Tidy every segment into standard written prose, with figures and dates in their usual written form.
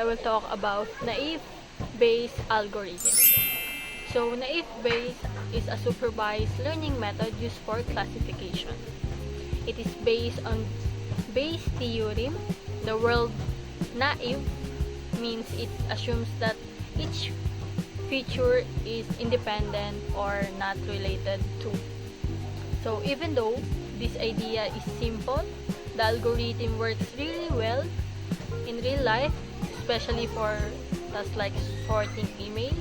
I will talk about naive Bayes algorithm. So naive Bayes is a supervised learning method used for classification. It is based on Bayes' theorem. The word naive means it assumes that each feature is independent or not related to. So even though this idea is simple, the algorithm works really well in real life, especially for tasks like sorting emails,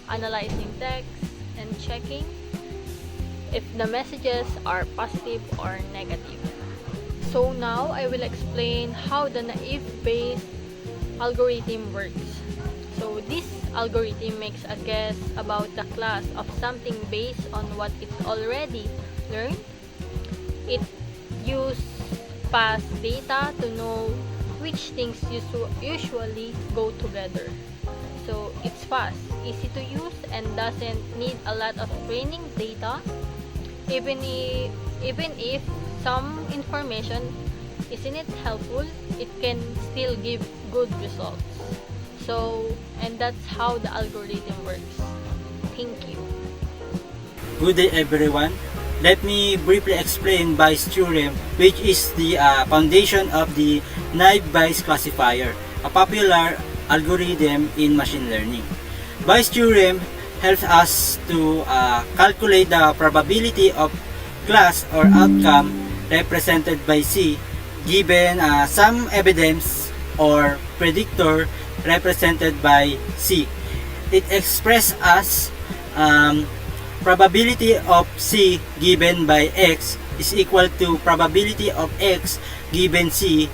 analyzing text, and checking if the messages are positive or negative. So now I will explain how the naive Bayes algorithm works. So this algorithm makes a guess about the class of something based on what it already learned. It uses past data to know which things usually go together. So it's fast, easy to use, and doesn't need a lot of training data. Even if some information isn't helpful, it can still give good results. And that's how the algorithm works. Thank you. Good day everyone. Let me briefly explain Bayes' theorem, which is the foundation of the naive Bayes classifier, a popular algorithm in machine learning. Bayes' theorem helps us to calculate the probability of class or outcome represented by C given some evidence or predictor represented by C. It expresses as probability of C given by X is equal to probability of X given C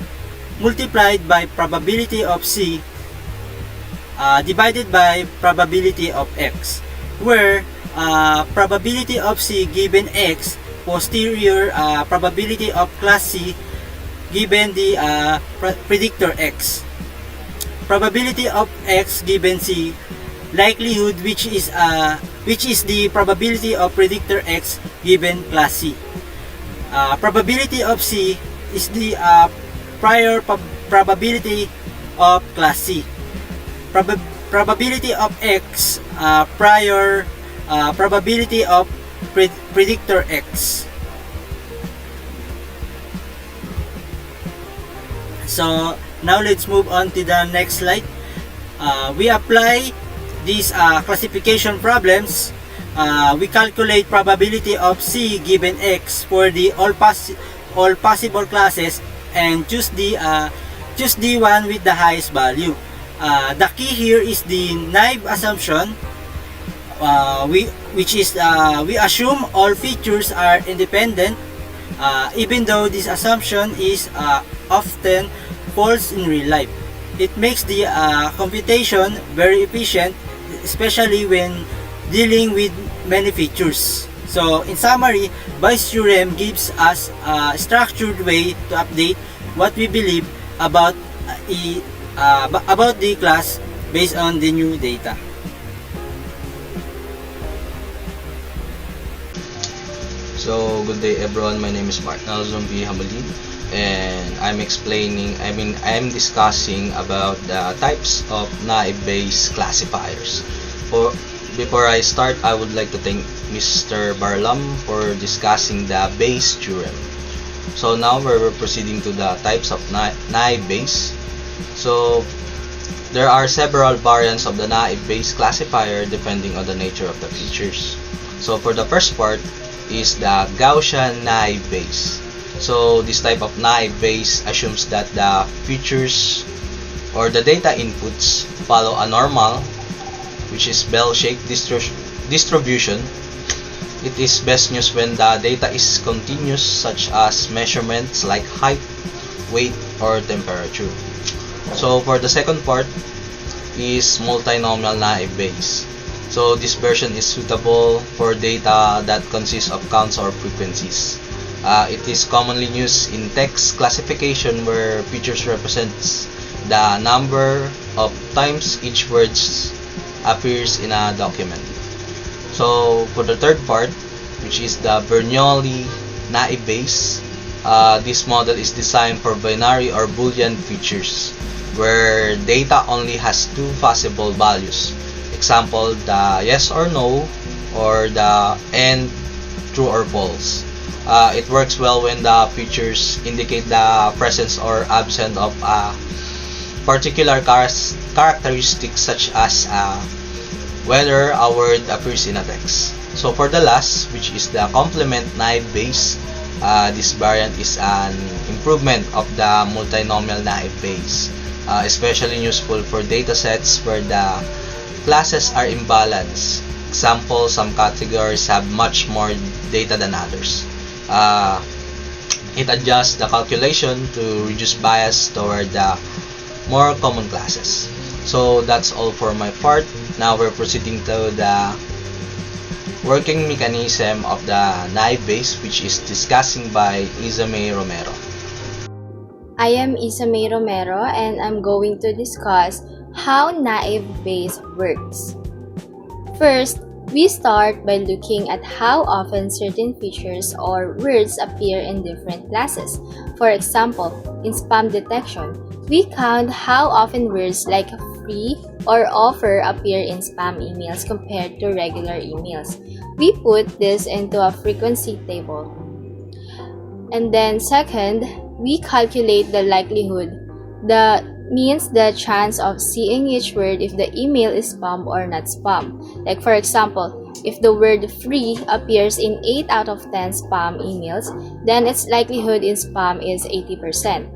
multiplied by probability of C divided by probability of X, where probability of C given X posterior probability of class C given the predictor X. Probability of X given C likelihood, which is the probability of predictor X given class C. Probability of C is the prior probability of class C. Probability of X prior probability of predictor X. So now let's move on to the next slide. We apply these classification problems. We calculate probability of C given X for the all possible classes and choose the one with the highest value. The key here is the naive assumption, we assume all features are independent, even though this assumption is often false in real life. It makes the computation very efficient, especially when dealing with many features. So in summary, Bayes' theorem gives us a structured way to update what we believe about the class based on the new data. So good day everyone, my name is Mark Nelson B. Hamalin, and I'm discussing about the types of naive Bayes classifiers. Before I start, I would like to thank Mr. Barlam for discussing the Bayes theorem. So now we're proceeding to the types of naive Bayes. So there are several variants of the naive Bayes classifier depending on the nature of the features. So for the first part is the Gaussian naive Bayes. So this type of naive Bayes assumes that the features or the data inputs follow a normal, which is bell-shaped distribution. It is best used when the data is continuous, such as measurements like height, weight, or temperature. So for the second part is multinomial naive Bayes. So this version is suitable for data that consists of counts or frequencies. It is commonly used in text classification where features represents the number of times each word appears in a document. So for the third part, which is the Bernoulli naive Bayes, this model is designed for binary or Boolean features. where data only has two possible values. Example, the yes or no, or the and true or false. It works well when the features indicate the presence or absence of a particular characteristic, such as whether a word appears in a text. So for the last, which is the complement naive Bayes, this variant is an improvement of the multinomial naive Bayes, especially useful for datasets where the classes are imbalanced. Example, some categories have much more data than others. It adjusts the calculation to reduce bias toward the more common classes. So that's all for my part. Now we're proceeding to the working mechanism of the naive Bayes, which is discussing by Isame Romero. I am Isame Romero and I'm going to discuss how naive Bayes works. First, we start by looking at how often certain features or words appear in different classes. For example, in spam detection, we count how often words like free or offer appear in spam emails compared to regular emails. We put this into a frequency table. And then second, we calculate the likelihood. That means the chance of seeing each word if the email is spam or not spam. Like for example, if the word free appears in 8 out of 10 spam emails, then its likelihood in spam is 80%.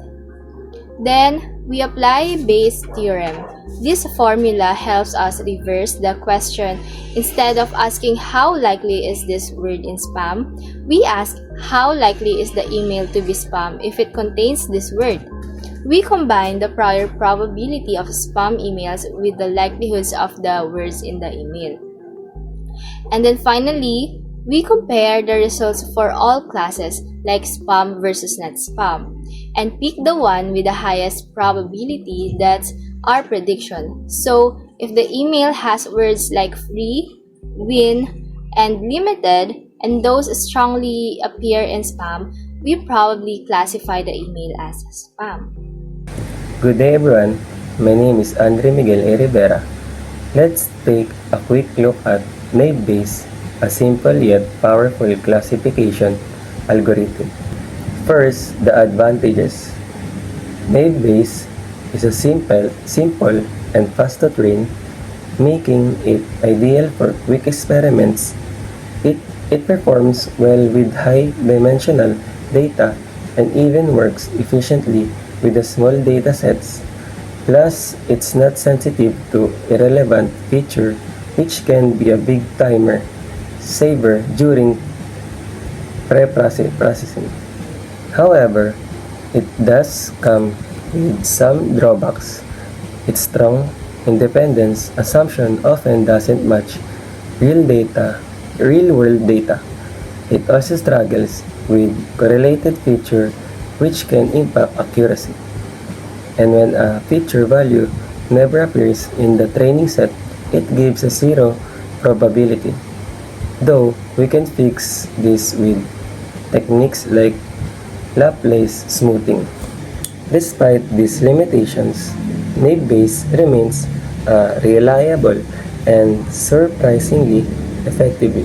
Then, we apply Bayes' theorem. This formula helps us reverse the question. Instead of asking how likely is this word in spam, we ask how likely is the email to be spam if it contains this word. We combine the prior probability of spam emails with the likelihoods of the words in the email. And then finally, we compare the results for all classes like spam versus not spam and pick the one with the highest probability. That's our prediction. So, if the email has words like free, win, and limited, and those strongly appear in spam, we probably classify the email as spam. Good day everyone, my name is Andre Miguel A. Rivera. Let's take a quick look at naive Bayes, a simple yet powerful classification algorithm. First, the advantages. Naive Bayes is a simple and fast to train, making it ideal for quick experiments. It performs well with high-dimensional data and even works efficiently with the small data sets. Plus, it's not sensitive to irrelevant feature, which can be a big timer saver during pre-processing. However, it does come with some drawbacks. Its strong independence assumption often doesn't match real-world data. It also struggles with correlated feature, which can impact accuracy. And when a feature value never appears in the training set, it gives a zero probability. Though we can fix this with techniques like Laplace smoothing. Despite these limitations, naive Bayes remains a reliable and surprisingly effective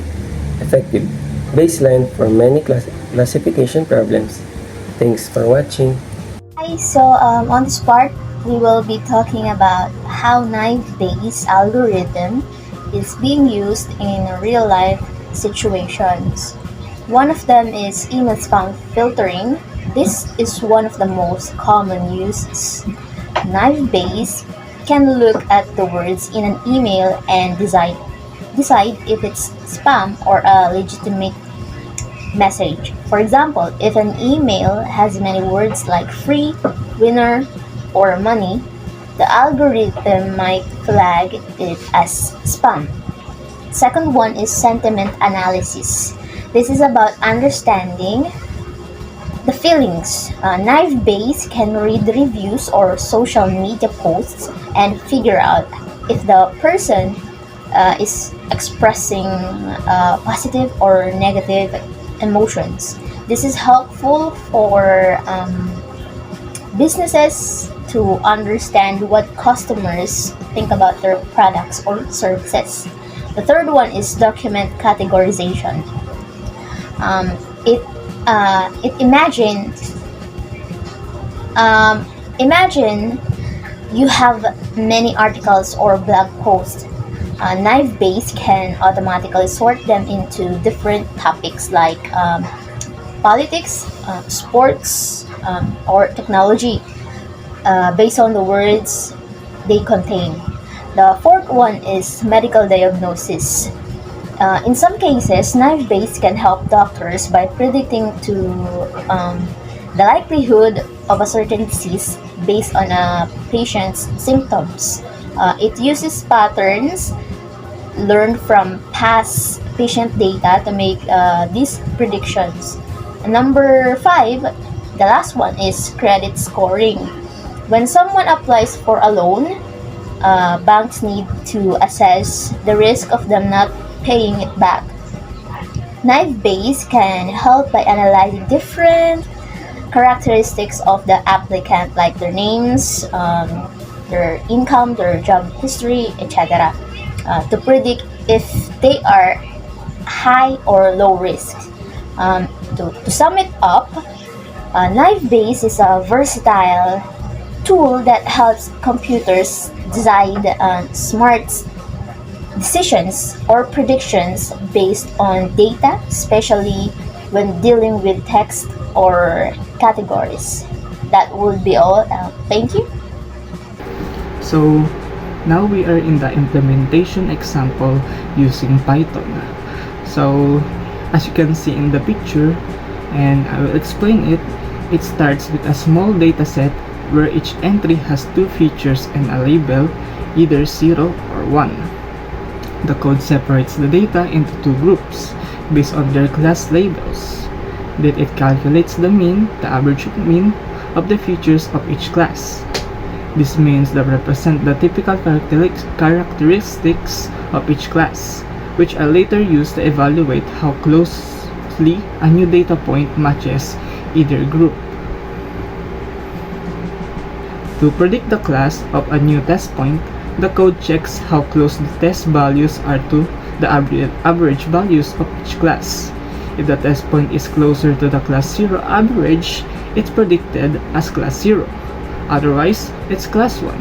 baseline for many classification problems. Thanks for watching. Hi, so on this part, we will be talking about how naive Bayes algorithm is being used in real-life situations. One of them is email spam filtering. This is one of the most common uses. Naive Bayes can look at the words in an email and decide if it's spam or a legitimate message. For example, if an email has many words like free, winner, or money, the algorithm might flag it as spam. Second one is sentiment analysis. This is about understanding the feelings. Naive Bayes can read reviews or social media posts and figure out if the person is expressing positive or negative emotions. This is helpful for businesses, to understand what customers think about their products or services. The third one is document categorization. Um, it it imagine you have many articles or blog posts. Knife Base can automatically sort them into different topics like politics, sports, or technology based on the words they contain. The fourth one is medical diagnosis. In some cases, Knife Base can help doctors by predicting the likelihood of a certain disease based on a patient's symptoms. It uses patterns learned from past patient data to make these predictions. Number five, the last one is credit scoring. When someone applies for a loan, banks need to assess the risk of them not paying it back. Knife Base can help by analyzing different characteristics of the applicant, like their names, their income, their job history, etc., to predict if they are high or low risk. To sum it up, Knife Base is a versatile tool that helps computers decide smart decisions or predictions based on data, especially when dealing with text or categories. That would be all. Thank you. So now we are in the implementation example using Python. So as you can see in the picture, and I will explain it, it starts with a small data set where each entry has two features and a label, either 0 or 1. The code separates the data into two groups based on their class labels. Then it calculates the mean, the average mean, of the features of each class. This means that represent the typical characteristics of each class, which are later used to evaluate how closely a new data point matches either group. To predict the class of a new test point, the code checks how close the test values are to the average values of each class. If the test point is closer to the class 0 average, it's predicted as class 0. Otherwise, it's class 1.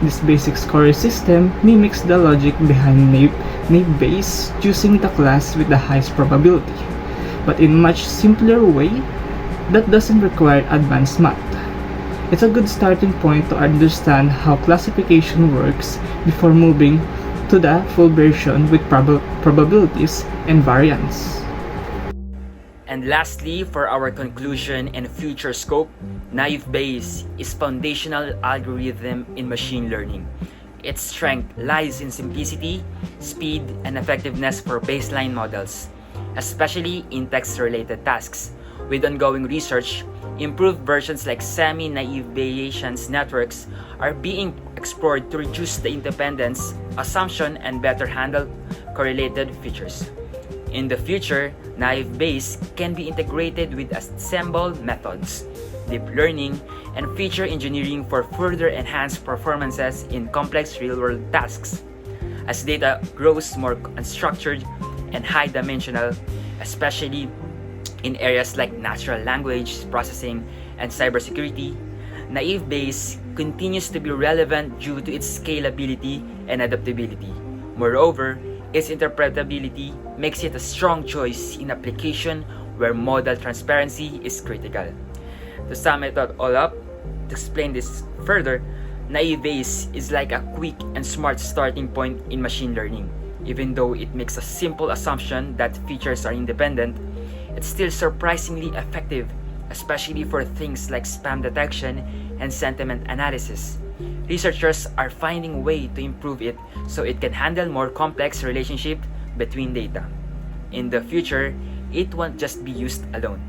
This basic scoring system mimics the logic behind Naive Bayes, choosing the class with the highest probability, but in a much simpler way that doesn't require advanced math. It's a good starting point to understand how classification works before moving to the full version with probabilities and variance. And lastly, for our conclusion and future scope, Naive Bayes is foundational algorithm in machine learning. Its strength lies in simplicity, speed, and effectiveness for baseline models, especially in text-related tasks. With ongoing research, improved versions like semi-naive Bayesian networks are being explored to reduce the independence, assumption, and better handle correlated features. In the future, Naive Bayes can be integrated with assembled methods, deep learning, and feature engineering for further enhanced performances in complex real-world tasks. As data grows more unstructured and high-dimensional, especially in areas like natural language processing and cybersecurity, Naive Bayes continues to be relevant due to its scalability and adaptability. Moreover, its interpretability makes it a strong choice in application where model transparency is critical. To sum it all up, to explain this further, Naive Bayes is like a quick and smart starting point in machine learning. Even though it makes a simple assumption that features are independent, it's still surprisingly effective, especially for things like spam detection and sentiment analysis. Researchers are finding ways to improve it so it can handle more complex relationships between data. In the future, it won't just be used alone.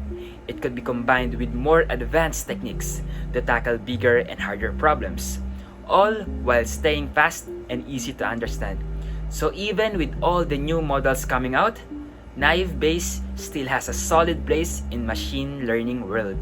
It could be combined with more advanced techniques to tackle bigger and harder problems, all while staying fast and easy to understand. So even with all the new models coming out, Naive Bayes still has a solid place in machine learning world.